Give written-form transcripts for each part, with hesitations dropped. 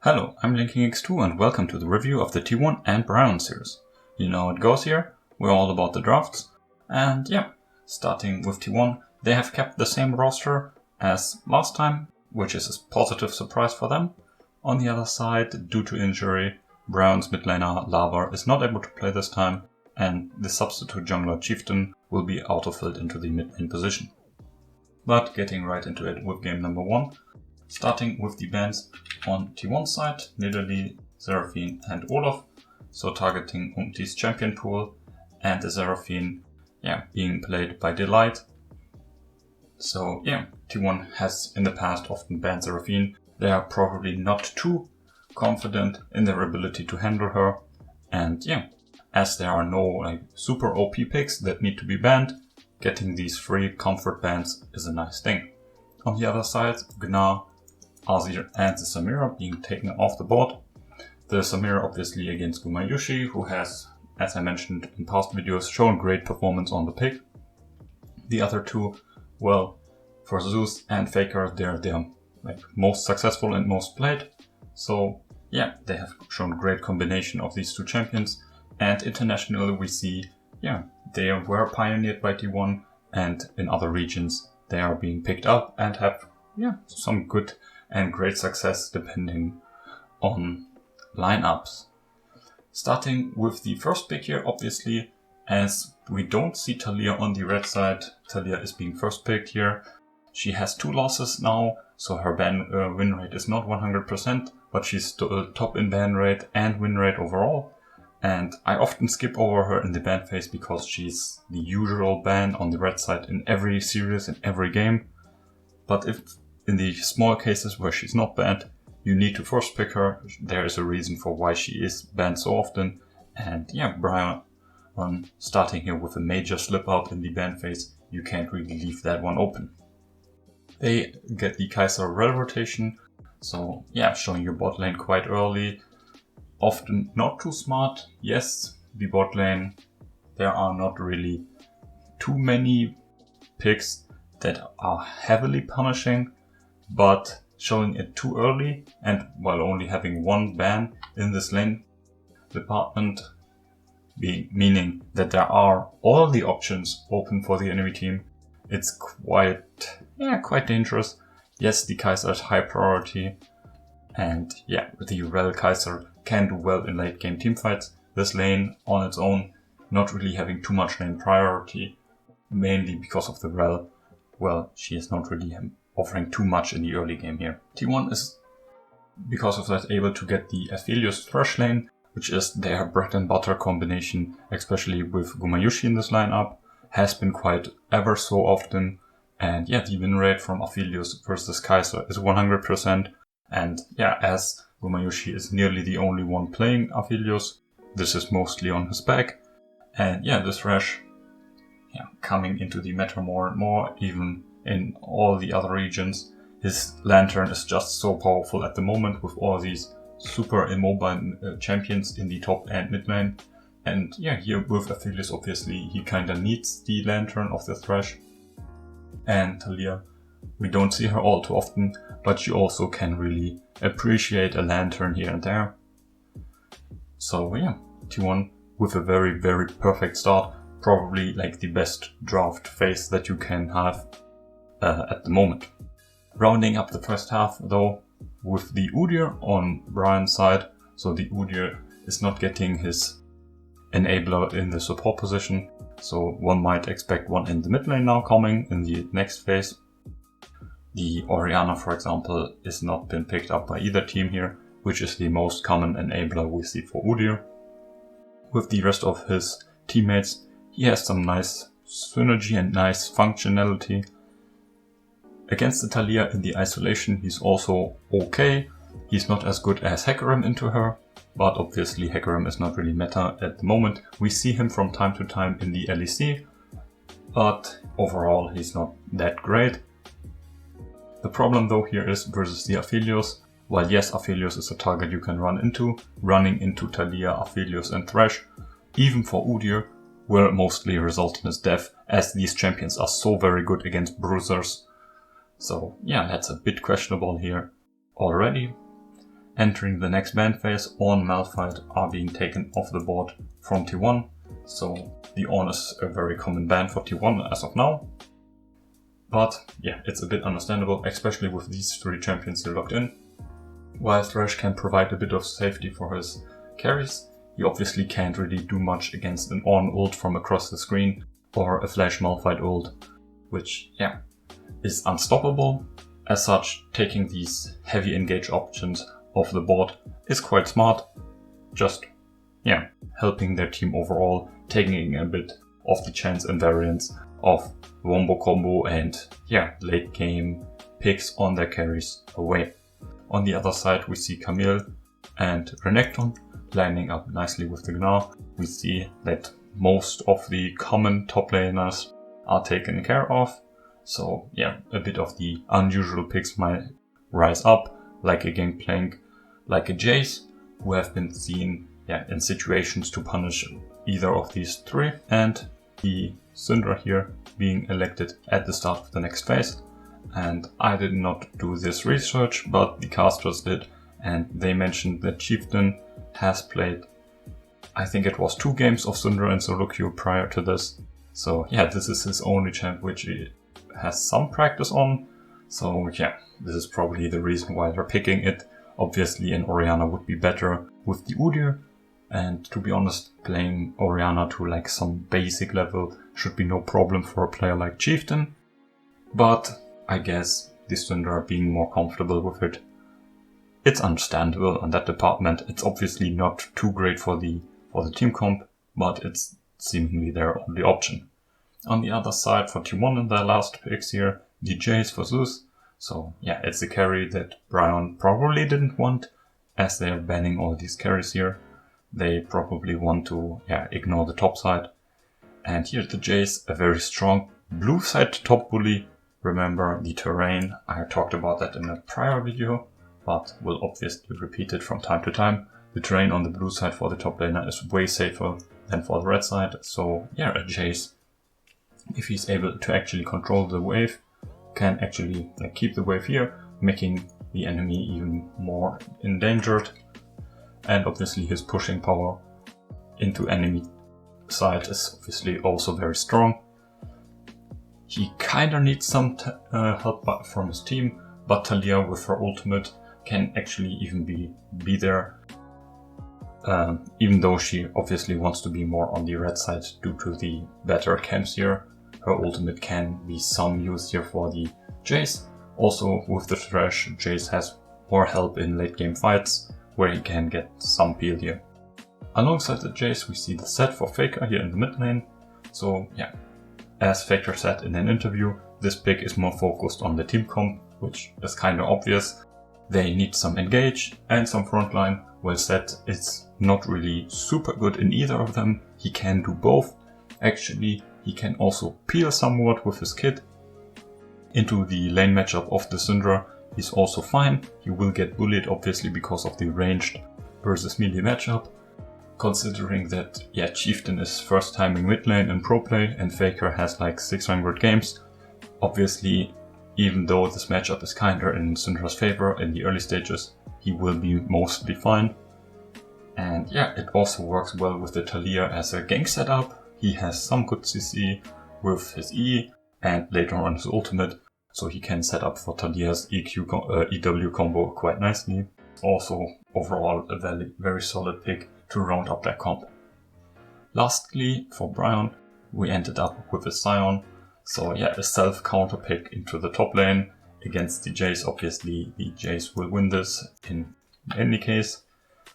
Hello, I'm LinkingX2 and welcome to the review of the T1 and BRION series. You know how it goes here, we're all about the drafts, and yeah, starting with T1, they have kept the same roster as last time, which is a positive surprise for them. On the other side, due to injury, BRION's mid laner Lava is not able to play this time, and the substitute jungler Chieftain will be auto-filled into the mid lane position. But getting right into it with game number 1, starting with the bans on T1 side, Nidalee, Seraphine and Olaf, so targeting Umti's champion pool, and the Seraphine being played by Delight. So T1 has in the past often banned Seraphine. They are probably not too confident in their ability to handle her, and as there are no super OP picks that need to be banned, getting these free comfort bans is a nice thing. On the other side, Gnar, Azir and the Samira being taken off the board. The Samira obviously against Gumayusi, who has, as I mentioned in past videos, shown great performance on the pick. The other two, well, for Zeus and FAKER, they're most successful and most played. So they have shown great combination of these two champions. And internationally we see, they were pioneered by T1, and in other regions they are being picked up and have some good and great success depending on lineups. Starting with the first pick here, obviously, as we don't see Taliyah on the red side, Taliyah is being first picked here. She has 2 losses now, so her win rate is not 100%, but she's still top in ban rate and win rate overall. And I often skip over her in the ban phase because she's the usual ban on the red side in every series, in every game. But if in the small cases where she's not banned, you need to first pick her, there is a reason for why she is banned so often. And BRION starting here with a major slip out in the ban phase, you can't really leave that one open. They get the Kai'Sa rel rotation, so showing your bot lane quite early. Often not too smart. Yes, the bot lane, there are not really too many picks that are heavily punishing, but showing it too early and while only having one ban in this lane department, meaning that there are all the options open for the enemy team, it's quite dangerous. Yes, the Kai'Sa is high priority, and the rel Kai'Sa can do well in late game teamfights. This lane on its own not really having too much lane priority, mainly because of the rel. Well, she is not really offering too much in the early game here. T1 is, because of that, able to get the Aphelios Thresh lane, which is their bread and butter combination, especially with Gumayusi in this lineup, has been quite ever so often. And the win rate from Aphelios versus Kai'Sa is 100%. And as Gumayusi is nearly the only one playing Aphelios, this is mostly on his back. And this Thresh coming into the meta more and more, even in all the other regions. His Lantern is just so powerful at the moment with all these super immobile champions in the top and mid lane. And here with Aphelios, obviously he kinda needs the Lantern of the Thresh. And Taliyah, we don't see her all too often, but you also can really appreciate a Lantern here and there. So T1 with a very, very perfect start. Probably the best draft phase that you can have at the moment. Rounding up the first half though with the Udyr on BRION's side. So the Udyr is not getting his enabler in the support position. So one might expect one in the mid lane now coming in the next phase. The Orianna, for example, is not been picked up by either team here, which is the most common enabler we see for Udyr. With the rest of his teammates, he has some nice synergy and nice functionality. Against the Taliyah in the isolation, he's also okay. He's not as good as Hecarim into her, but obviously Hecarim is not really meta at the moment. We see him from time to time in the LEC, but overall he's not that great. The problem though here is versus the Aphelios. While yes, Aphelios is a target you can run into, running into Taliyah, Aphelios and Thresh, even for Udyr, will mostly result in his death, as these champions are so very good against bruisers. So that's a bit questionable here already. entering the next ban phase, Ornn and Malphite are being taken off the board from T1. So the Ornn is a very common ban for T1 as of now. But yeah, it's a bit understandable, especially with these 3 champions here locked in. While Thresh can provide a bit of safety for his carries, he obviously can't really do much against an Ornn ult from across the screen or a Flash Malphite ult, which yeah, is unstoppable. As such, taking these heavy engage options off the board is quite smart, just yeah, helping their team overall, taking a bit of the chance and variance of wombo combo and yeah, late game picks on their carries away. On the other side we see Camille and Renekton lining up nicely with the Gnar. We see that most of the common top laners are taken care of. So yeah, a bit of the unusual picks might rise up, like a Gangplank, like a Jace, who have been seen in situations to punish either of these 3, and the Syndra here being elected at the start of the next phase. And I did not do this research, but the casters did, and they mentioned that Chieftain has played, I think it was 2 games of Syndra in solo queue prior to this. So yeah, this is his only champ which he has some practice on. So yeah, this is probably the reason why they're picking it. Obviously an Orianna would be better with the Udyr, and to be honest, playing Orianna to like some basic level should be no problem for a player like Chieftain. But I guess the Syndra being more comfortable with it, it's understandable on that department. It's obviously not too great for the team comp, but it's seemingly their only option. On the other side for T1 in their last picks here, the Jace for Zeus. So yeah, it's a carry that BRION probably didn't want, as they are banning all these carries here. They probably want to ignore the top side. And here the Jace, a very strong blue side top bully. Remember the terrain, I talked about that in a prior video, but will obviously repeat it from time to time. The terrain on the blue side for the top laner is way safer than for the red side. So yeah, a Jace, if he's able to actually control the wave, can actually keep the wave here, making the enemy even more endangered. And obviously his pushing power into enemy side is obviously also very strong. He kinda needs some help from his team, but Talia with her ultimate can actually even be there. Even though she obviously wants to be more on the red side due to the better camps here, her ultimate can be some use here for the Jace. Also with the Thresh, Jace has more help in late game fights, where he can get some peel here. Alongside the Jace we see the set for FAKER here in the mid lane. So yeah, as FAKER said in an interview, this pick is more focused on the team comp, which is kinda obvious. They need some engage and some frontline. Well said, it's not really super good in either of them. He can do both. Actually, he can also peel somewhat with his kit. Into the lane matchup of the Syndra, he's also fine. He will get bullied obviously because of the ranged versus melee matchup. Considering that Chieftain is first timing mid lane in pro play and FAKER has like 600 games, obviously even though this matchup is kinda in Syndra's favor in the early stages, he will be mostly fine. And yeah, it also works well with the Talia as a gank setup. He has some good CC with his E and later on his ultimate, so he can set up for Talia's EW combo quite nicely. Also overall a very solid pick to round up that comp. Lastly, for BRION, we ended up with a Sion. So yeah, a self counter pick into the top lane against the Jace. Obviously the Jace will win this in any case.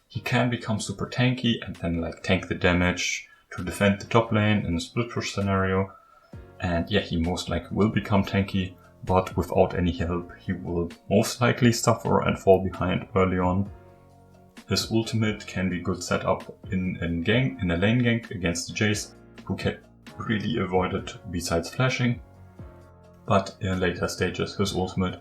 He can become super tanky and then tank the damage to defend the top lane in a split push scenario. And yeah, he most likely will become tanky, but without any help he will most likely suffer and fall behind early on. His ultimate can be good setup in a lane gank against the Jace, who can really avoid it besides flashing. But in later stages his ultimate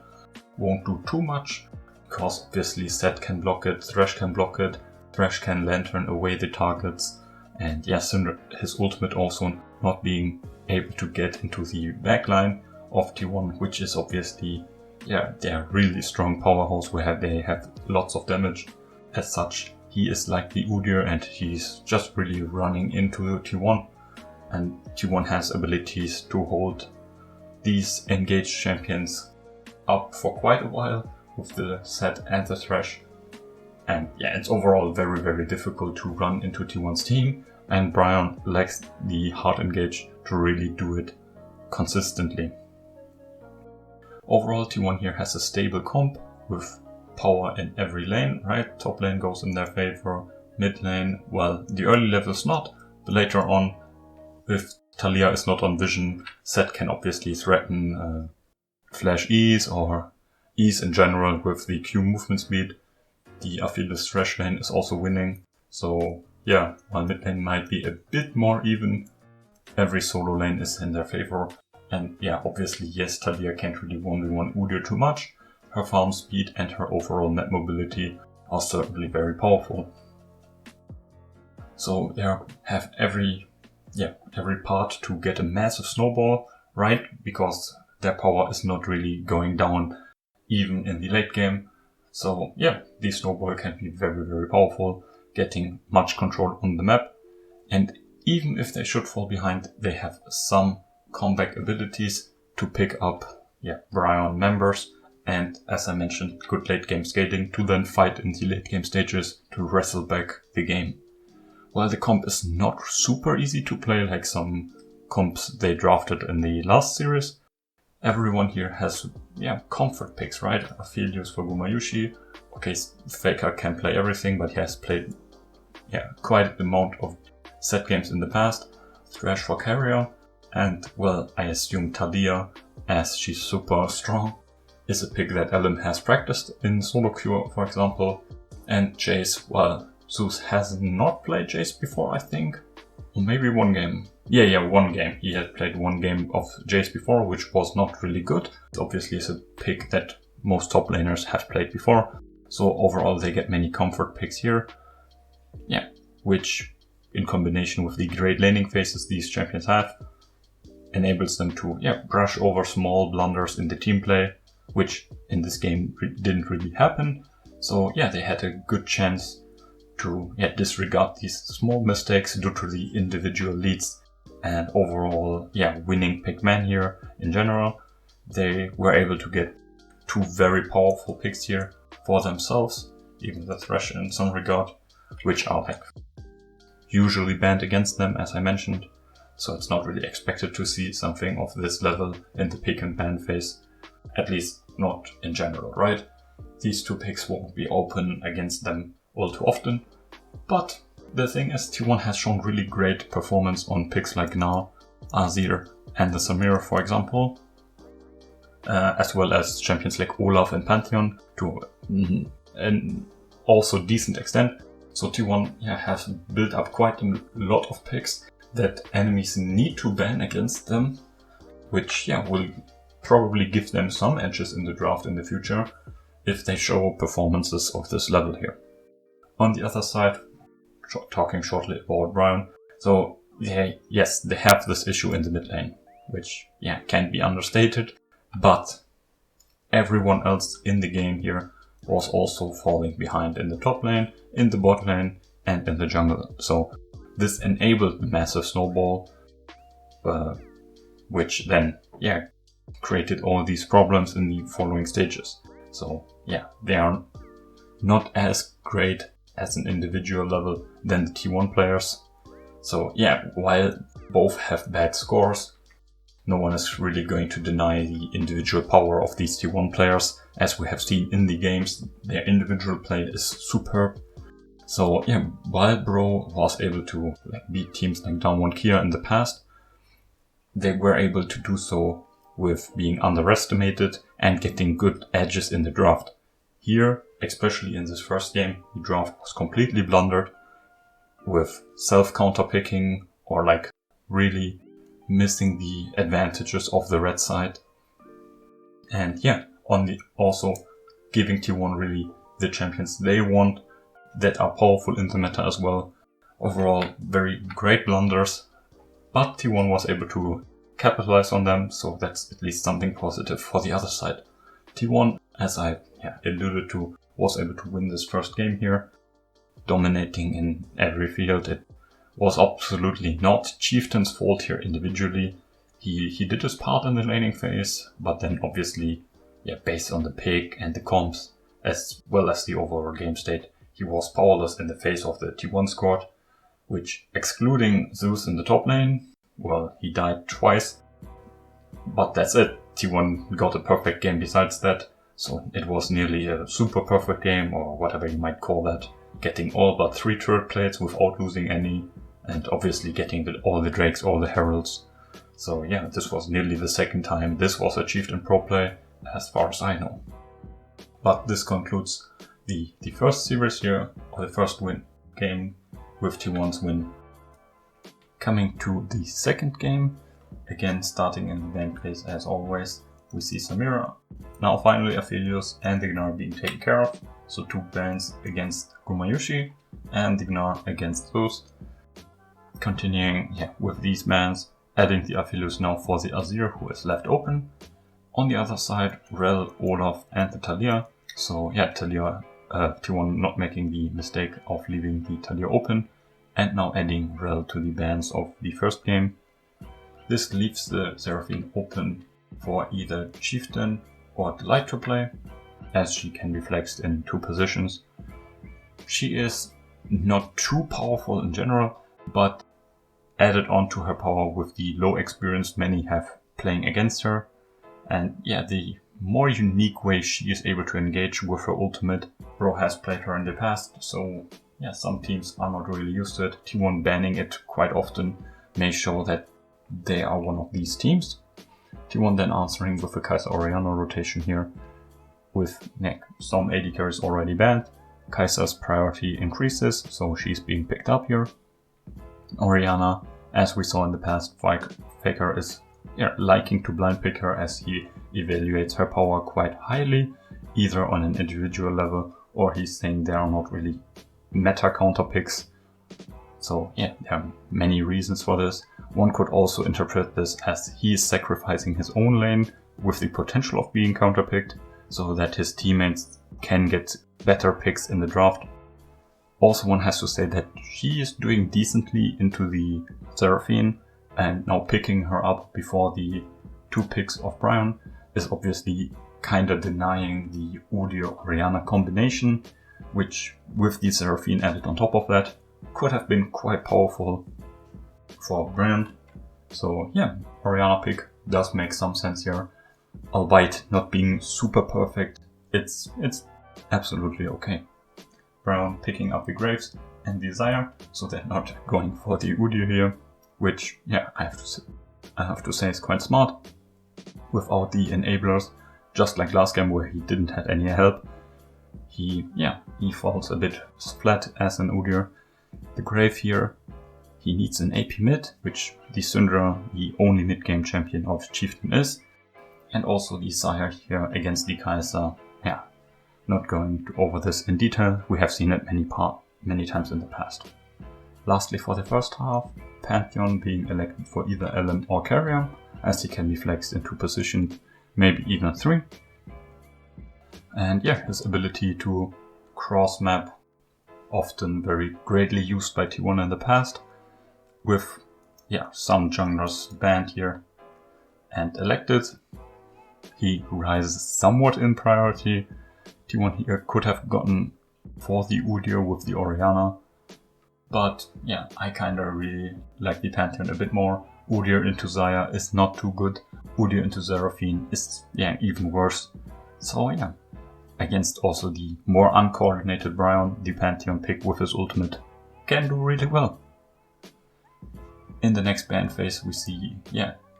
won't do too much, because obviously Set can block it, Thresh can block it, Thresh can lantern away the targets, and yes, his ultimate also not being able to get into the backline of T1, which is obviously yeah, they're really strong powerhouse where they have lots of damage. As such, he is like the Udyr and he's just really running into T1. And T1 has abilities to hold these engaged champions up for quite a while with the Set and the Thresh. And yeah, it's overall very, very difficult to run into T1's team, and BRION lacks the hard engage to really do it consistently. Overall, T1 here has a stable comp with power in every lane, right? Top lane goes in their favor, mid lane, well, the early levels not, but later on, if Taliyah is not on vision, Set can obviously threaten flash E's or E's in general with the Q movement speed. The Aphelios Thresh lane is also winning, so yeah, while mid lane might be a bit more even, every solo lane is in their favor. And yeah, obviously yes, Taliyah can't really 1v1 Udyr too much. Her farm speed and her overall map mobility are certainly very powerful. So they have every part to get a massive snowball, right? Because their power is not really going down even in the late game. So yeah, the snowball can be very, very powerful, getting much control on the map. And even if they should fall behind, they have some comeback abilities to pick up BRION members. And as I mentioned, good late game scaling to then fight in the late game stages to wrestle back the game. While the comp is not super easy to play like some comps they drafted in the last series, everyone here has comfort picks, right? Aphelios for Gumayushi. Okay, FAKER can play everything, but he has played quite an amount of set games in the past. Thresh for carrier, and well, I assume Taliyah, as she's super strong, is a pick that LM has practiced in solo queue, for example. And Jace, well, Zeus has not played Jace before, I think. Or maybe one game. Yeah, one game. He had played one game of Jace before, which was not really good. It obviously is a pick that most top laners have played before. So overall they get many comfort picks here. Yeah, which in combination with the great laning phases these champions have, enables them to brush over small blunders in the team play, which in this game didn't really happen. So yeah, they had a good chance to disregard these small mistakes due to the individual leads and overall winning pick man here in general. They were able to get two very powerful picks here for themselves, even the Thresh in some regard, which are like usually banned against them, as I mentioned. So it's not really expected to see something of this level in the pick and ban phase, at least not in general, right? These two picks won't be open against them all too often, but the thing is, T1 has shown really great performance on picks like Gnar, Azir and the Samira, for example, as well as champions like Olaf and Pantheon to an also decent extent. So T1 has built up quite a lot of picks that enemies need to ban against them, which will probably give them some edges in the draft in the future if they show performances of this level here. On the other side, talking shortly about BRION, so yes, they have this issue in the mid lane, which can't be understated, but everyone else in the game here was also falling behind in the top lane, in the bot lane, and in the jungle. So this enabled the massive snowball, which then created all these problems in the following stages. So they are not as great as an individual level than the T1 players. So while both have bad scores, no one is really going to deny the individual power of these T1 players. As we have seen in the games, their individual play is superb. So while Bro was able to beat teams like Down1 Kia in the past, they were able to do so with being underestimated and getting good edges in the draft. Here, especially in this first game, the draft was completely blundered with self-counter picking or really missing the advantages of the red side. And also giving T1 really the champions they want that are powerful in the meta as well. Overall, very great blunders, but T1 was able to capitalize on them, so that's at least something positive for the other side. T1, as I alluded to, was able to win this first game here, dominating in every field. It was absolutely not Chieftain's fault here individually. He did his part in the laning phase, but then obviously, based on the pick and the comps, as well as the overall game state, he was powerless in the face of the T1 squad, which, excluding Zeus in the top lane, well, he died twice, but that's it. T1 got a perfect game besides that, so it was nearly a super perfect game, or whatever you might call that, getting all but 3 turret plates without losing any, and obviously getting all the Drakes, all the Heralds. So yeah, this was nearly the second time this was achieved in pro play, as far as I know. But this concludes the first series here, or the first game with T1's win. Coming to the second game, again starting in the main phase as always, we see Samira, now finally Aphelios and the Gnar being taken care of, so 2 bans against Gumayushi and the Gnar against Zeus. Continuing with these bans, adding the Aphelios now for the Azir who is left open. On the other side, Rel, Olaf and the Talia, so Talia, T1 not making the mistake of leaving the Talia open, and now adding Rel to the bans of the first game. This leaves the Seraphine open for either Chieftain or Delight to play, as she can be flexed in 2 positions. She is not too powerful in general, but added on to her power with the low experience many have playing against her, and the more unique way she is able to engage with her ultimate. Bro has played her in the past, so some teams are not really used to it. T1 banning it quite often may show that they are one of these teams. T1 then answering with a Kai'Sa Orianna rotation here, with some AD carries already banned. Kai'Sa's priority increases, so she's being picked up here. Orianna, as we saw in the past, FAKER is liking to blind pick her as he evaluates her power quite highly, either on an individual level or he's saying there are not really meta counter picks. So there are many reasons for this. One could also interpret this as he is sacrificing his own lane with the potential of being counterpicked, so that his teammates can get better picks in the draft. Also, one has to say that she is doing decently into the Seraphine, and now picking her up before the 2 picks of BRION is obviously kinda denying the Udyr-Orianna combination, which, with the Seraphine added on top of that, could have been quite powerful for BRION. So Orianna pick does make some sense here, albeit not being super perfect. It's absolutely okay. BRION picking up the Graves and the Xayah, so they're not going for the Udyr here, which I have to say is quite smart. Without the enablers, just like last game where he didn't have any help, he falls a bit flat as an Udyr. The Grave here, he needs an AP mid, which the Syndra, the only mid-game champion of Chieftain, is, and also the Xayah here against the Kai'Sa. Not going over this in detail, we have seen it many times in the past. Lastly, for the first half, Pantheon being elected for either LM or Carrier, as he can be flexed in 2 positions, maybe even 3. And his ability to cross map, often very greatly used by T1 in the past, with some junglers banned here and elected. He rises somewhat in priority. T1 here could have gotten for the Udyr with the Orianna, but I kinda really like the Pantheon a bit more. Udyr into Xayah is not too good. Udyr into Seraphine is even worse. So against also the more uncoordinated BRION, the Pantheon pick with his ultimate can do really well. In the next ban phase we see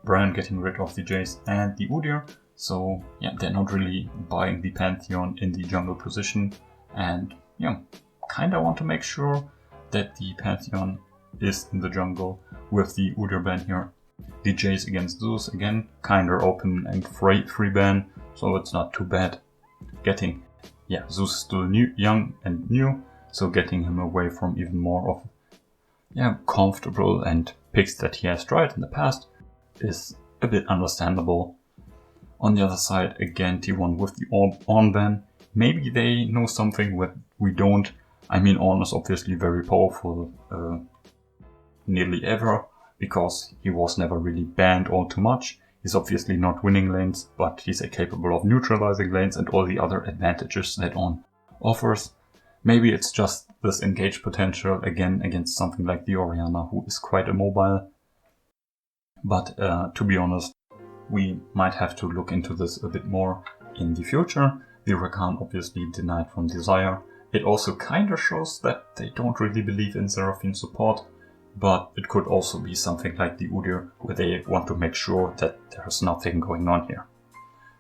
BRION getting rid of the Jace and the Udyr, so they're not really buying the Pantheon in the jungle position, and kinda want to make sure that the Pantheon is in the jungle with the Udyr ban here. The Jace against Zeus again, kinda open and free ban, so it's not too bad. Getting Zeus still young and new, so getting him away from even more of comfortable and picks that he has tried in the past is a bit understandable. On the other side, again, T1 with the Ornn ban. Maybe they know something that we don't. I mean, Ornn is obviously very powerful nearly ever, because he was never really banned all too much. He's obviously not winning lanes, but he's capable of neutralizing lanes and all the other advantages that Ornn offers. Maybe it's just this engage potential again against something like the Orianna, who is quite immobile. But to be honest, we might have to look into this a bit more in the future. The Rakan obviously denied from Desire. It also kinda shows that they don't really believe in Seraphine support, but it could also be something like the Udyr, where they want to make sure that there's nothing going on here.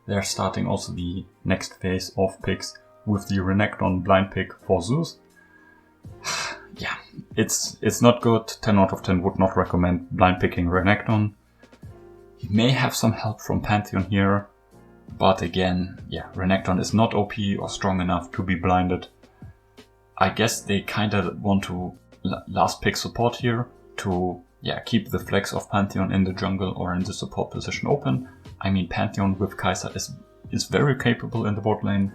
They're starting also the next phase of picks with the Renekton blind pick for Zeus. Yeah, it's not good. 10 out of 10 would not recommend blind picking Renekton. He may have some help from Pantheon here, but again, yeah, Renekton is not OP or strong enough to be blinded. I guess they kinda want to last pick support here to keep the flex of Pantheon in the jungle or in the support position open. I mean, Pantheon with Kai'Sa is very capable in the bot lane,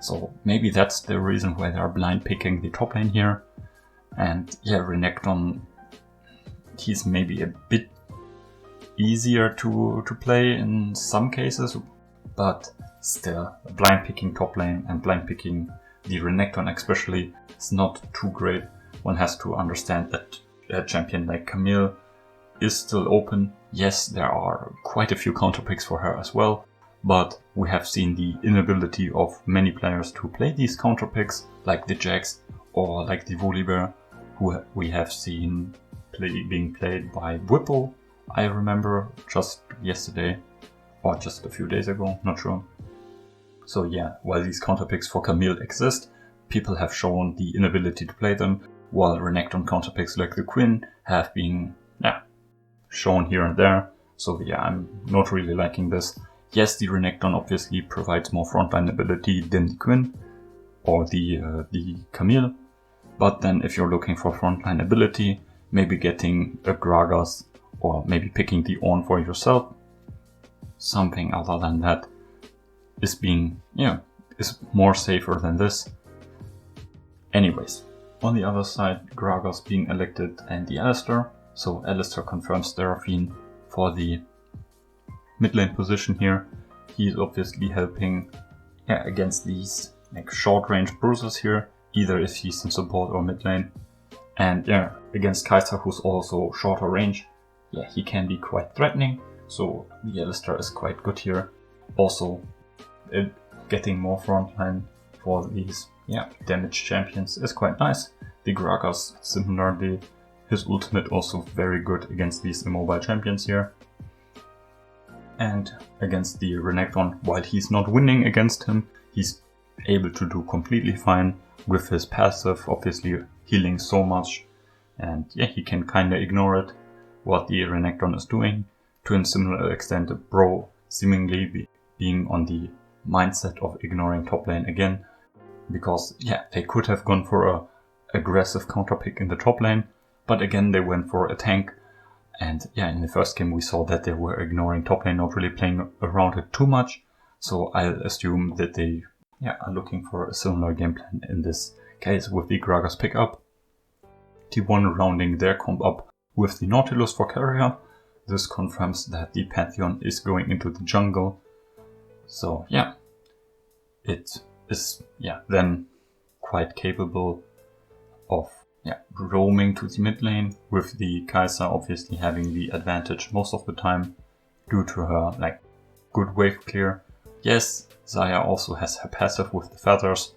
so maybe that's the reason why they are blind picking the top lane here. And yeah, Renekton, he's maybe a bit easier to play in some cases, but still, blind picking top lane and blind picking the Renekton especially is not too great. One has to understand that a champion like Camille is still open. Yes, there are quite a few counter picks for her as well, but we have seen the inability of many players to play these counter picks, like the Jax or like the Volibear, who we have seen being played by Whipple, I remember, just yesterday, or just a few days ago, not sure. So yeah, while these counter picks for Camille exist, people have shown the inability to play them, while Renekton counter picks like the Quinn have been shown here and there. So yeah, I'm not really liking this. Yes, the Renekton obviously provides more frontline ability than the Quinn or the Camille, but then if you're looking for frontline ability, maybe getting a Gragas or maybe picking the Ornn for yourself, something other than that is more safer than this. Anyways, on the other side, Gragas being elected and the Alistar. So Alistar confirms Seraphine for the mid lane position here. He's obviously helping against these like short range bruisers here, either if he's in support or mid lane. And against Kai'Sa, who's also shorter range, he can be quite threatening. So the Alistar is quite good here. Also, getting more frontline for these damage champions is quite nice. The Gragas, similarly, his ultimate also very good against these immobile champions here. And against the Renekton, while he's not winning against him, he's able to do completely fine with his passive, obviously healing so much. And he can kinda ignore it, what the Renekton is doing, to a similar extent Bro seemingly being on the mindset of ignoring top lane again, because they could have gone for a aggressive counter pick in the top lane, but again they went for a tank. And in the first game we saw that they were ignoring top lane, not really playing around it too much. So I'll assume that they are looking for a similar game plan in this case with the Gragas pickup. T1 rounding their comp up with the Nautilus for carrier. This confirms that the Pantheon is going into the jungle. So it is then quite capable of roaming to the mid lane, with the Kai'Sa obviously having the advantage most of the time due to her good wave clear. Yes, Xayah also has her passive with the feathers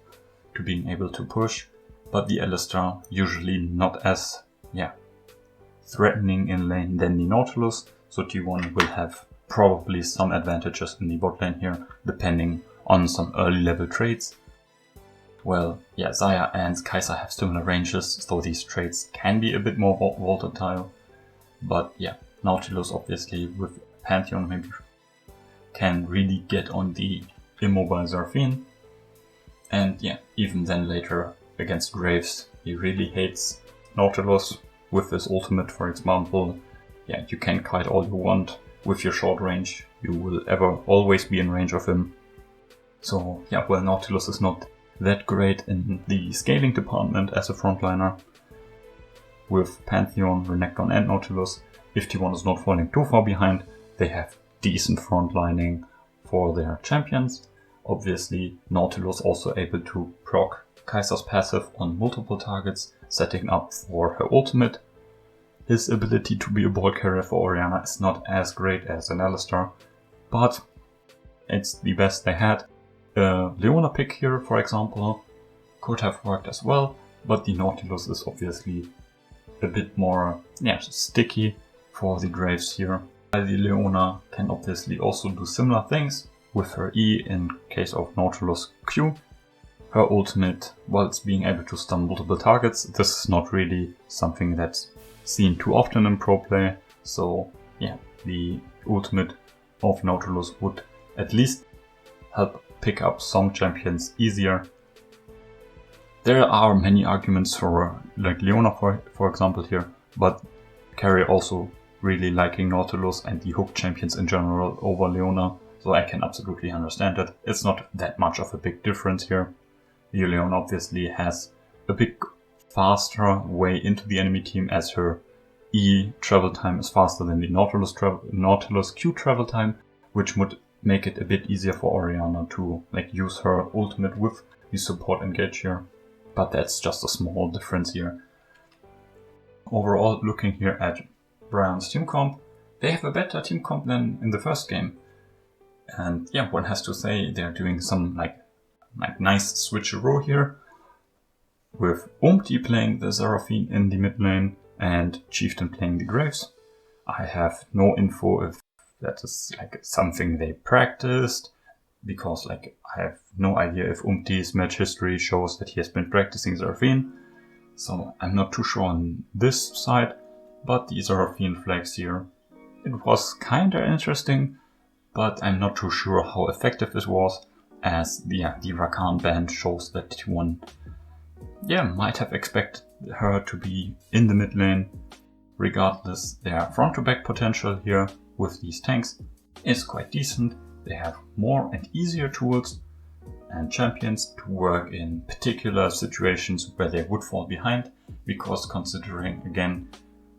to being able to push, but the Alistar usually not as threatening in lane than the Nautilus, so T1 will have probably some advantages in the bot lane here, depending on some early level traits. Well, Xayah and Kai'Sa have similar ranges, so these traits can be a bit more volatile. But Nautilus obviously with Pantheon maybe can really get on the immobile Seraphine. And even then later against Graves, he really hates Nautilus with his ultimate, for example. You can kite all you want with your short range, you will always be in range of him. So yeah, well, Nautilus is not that great in the scaling department as a frontliner. With Pantheon, Renekton and Nautilus, if T1 is not falling too far behind, they have decent frontlining for their champions. Obviously, Nautilus also able to proc Kai'Sa's passive on multiple targets, setting up for her ultimate. His ability to be a ball carrier for Orianna is not as great as an Alistar, but it's the best they had. Leona pick here, for example, could have worked as well, but the Nautilus is obviously a bit more sticky for the Graves here. While the Leona can obviously also do similar things with her E in case of Nautilus Q. Her ultimate, whilst being able to stun multiple targets, this is not really something that's seen too often in pro play, so yeah, the ultimate of Nautilus would at least help pick up some champions easier. There are many arguments for like Leona for example here, but Carry also really liking Nautilus and the hook champions in general over Leona, so I can absolutely understand it. It's not that much of a big difference here. The Leona obviously has a big faster way into the enemy team as her E travel time is faster than the Nautilus Q travel time, which would make it a bit easier for Orianna to like use her ultimate with the support engage here. But that's just a small difference here. Overall, looking here at Brion's team comp, they have a better team comp than in the first game. And yeah, one has to say they're doing some like nice switcheroo here, with Umti playing the Seraphine in the mid lane and Chieftain playing the Graves. I have no info if that is like something they practiced, because like I have no idea if Umti's match history shows that he has been practicing Seraphine, so I'm not too sure on this side. But the Seraphine flags here, it was kinda interesting, but I'm not too sure how effective it was, as the Rakan ban shows that T1 might have expected her to be in the mid lane. Regardless, their front to back potential here with these tanks is quite decent. They have more and easier tools and champions to work in particular situations where they would fall behind, because considering again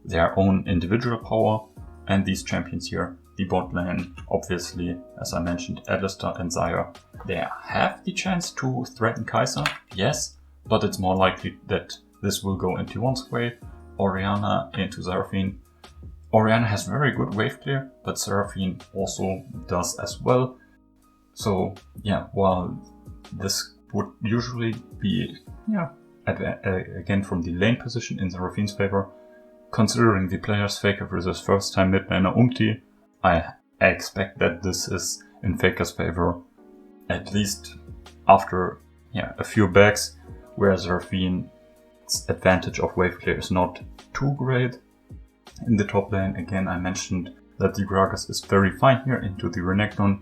their own individual power and these champions here, the bot lane, obviously, as I mentioned, Alistar and Xayah, they have the chance to threaten Kai'Sa, yes, but it's more likely that this will go into T1's way, Orianna into Seraphine. Orianna has very good wave clear, but Seraphine also does as well. So yeah, while this would usually be again from the lane position in Seraphine's favor, considering the player's FAKER versus first time mid laner Umti, I expect that this is in FAKER's favor, at least after a few bags, where Seraphine's advantage of wave clear is not too great. In the top lane, again, I mentioned that the Gragas is very fine here into the Renekton,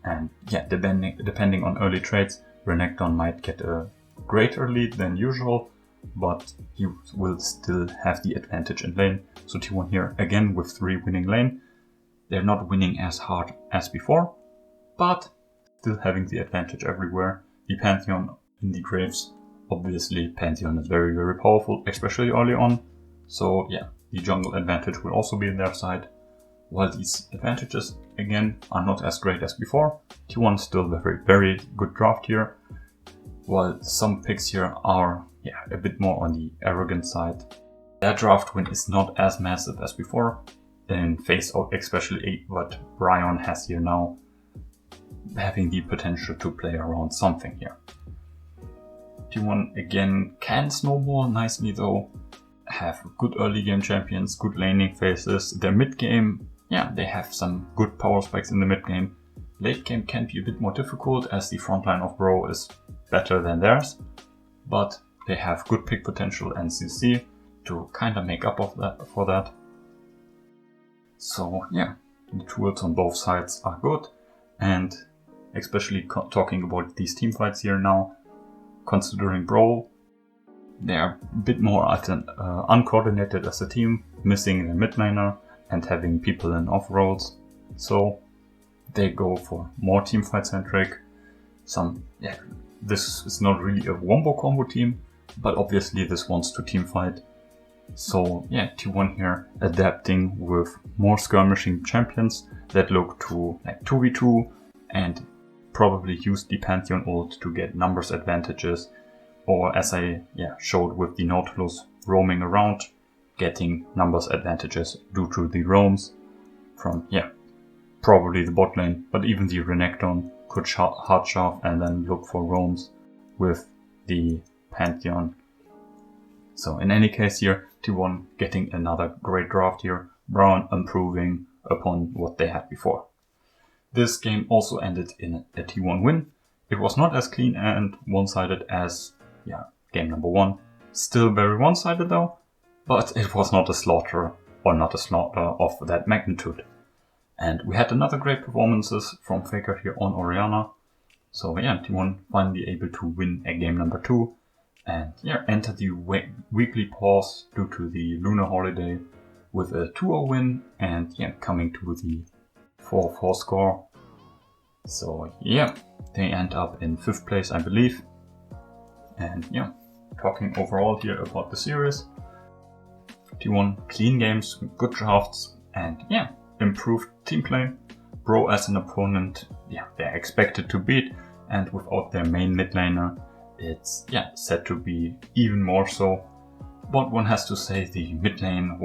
and depending on early trades, Renekton might get a greater lead than usual, but he will still have the advantage in lane. So T1 here, again with 3 winning lane, they're not winning as hard as before, but still having the advantage everywhere. The Pantheon in the Graves, obviously Pantheon is very, very powerful, especially early on, so yeah, the jungle advantage will also be on their side. While these advantages, again, are not as great as before, T1 is still a very, very good draft here, while some picks here are a bit more on the arrogant side. Their draft win is not as massive as before, in face of especially what BRION has here now, having the potential to play around something here. T1 again can snowball nicely though, have good early game champions, good laning phases. Their mid game, they have some good power spikes in the mid game. Late game can be a bit more difficult as the frontline of Bro is better than theirs, but they have good pick potential and CC to kinda make up for that. So the tools on both sides are good, and especially talking about these team fights here now, considering Bro, they are a bit more uncoordinated as a team, missing their mid laner and having people in off roles. So they go for more teamfight centric. This is not really a wombo combo team, but obviously this wants to teamfight. So yeah, T1 here adapting with more skirmishing champions that look to like 2v2 and probably use the Pantheon ult to get numbers advantages, or as I showed with the Nautilus roaming around, getting numbers advantages due to the roams from probably the bot lane, but even the Renekton could hard shove and then look for roams with the Pantheon. So in any case here, T1 getting another great draft here, BRION improving upon what they had before. This game also ended in a T1 win. It was not as clean and one-sided as game number 1. Still very one-sided though, but it was not a slaughter of that magnitude. And we had another great performances from FAKER here on Orianna. So T1 finally able to win a game number 2. And enter the weekly pause due to the lunar holiday with a 2-0 win and coming to the 4-4 score. So they end up in 5th place, I believe. And talking overall here about the series, T1 clean games, good drafts, and improved team play. Bro as an opponent, they're expected to beat, and without their main mid laner, it's set to be even more so. But one has to say the mid lane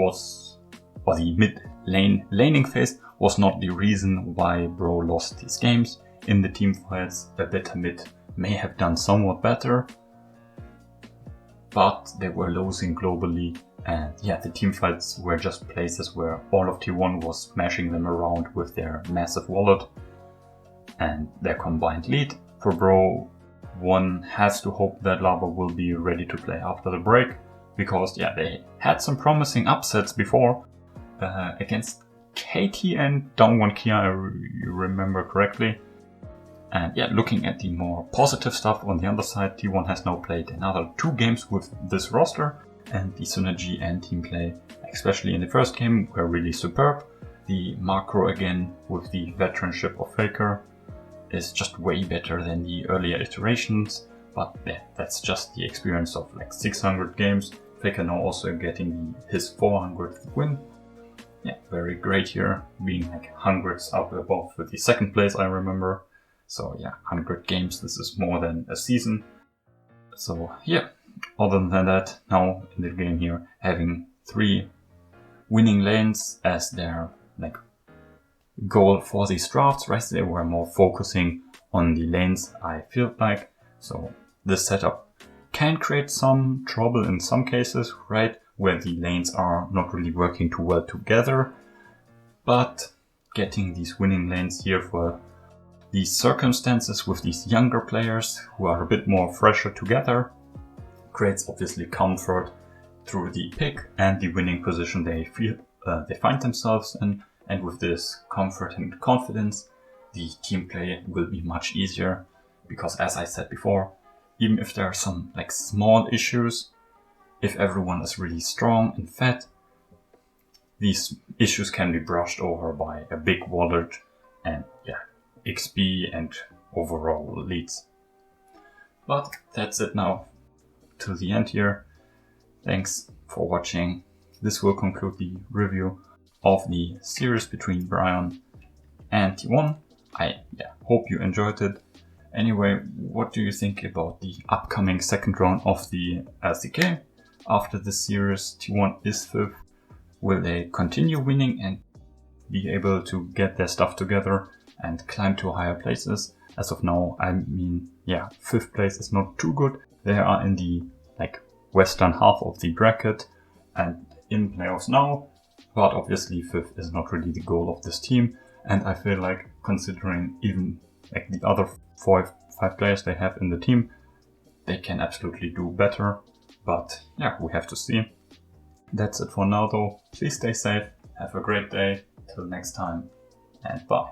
laning phase was not the reason why Bro lost these games. In the team fights, a better mid may have done somewhat better, but they were losing globally, and the team fights were just places where all of T1 was smashing them around with their massive wallet and their combined lead. For Bro, one has to hope that Lava will be ready to play after the break, because they had some promising upsets before against KT and Down1 Kia, you remember correctly. And looking at the more positive stuff on the other side, T1 has now played another 2 games with this roster, and the synergy and team play, especially in the first game, were really superb. The macro again with the veteranship of FAKER is just way better than the earlier iterations, but that's just the experience of like 600 games. FAKER now also getting his 400th win. Very great here, being like hundreds up above with the 2nd place, I remember. So 100 games, this is more than a season. So other than that, now in the game here, having 3 winning lanes as their goal for these drafts, right? They were more focusing on the lanes, I feel like. So this setup can create some trouble in some cases, right? Where the lanes are not really working too well together. But getting these winning lanes here for these circumstances with these younger players who are a bit more fresher together creates obviously comfort through the pick and the winning position they find themselves in. And with this comfort and confidence, the team play will be much easier, because as I said before, even if there are some small issues, if everyone is really strong and fat, these issues can be brushed over by a big wallet and XP and overall leads. But that's it now till the end here. Thanks for watching. This will conclude the review of the series between BRION and T1. I hope you enjoyed it. Anyway, what do you think about the upcoming 2nd round of the LCK? After this series, T1 is 5th. Will they continue winning and be able to get their stuff together and climb to higher places? As of now, I mean, 5th place is not too good. They are in the western half of the bracket and in playoffs now, but obviously 5th is not really the goal of this team. And I feel like, considering even the other 5 players they have in the team, they can absolutely do better. But we have to see. That's it for now though. Please stay safe, have a great day, till next time, and bye.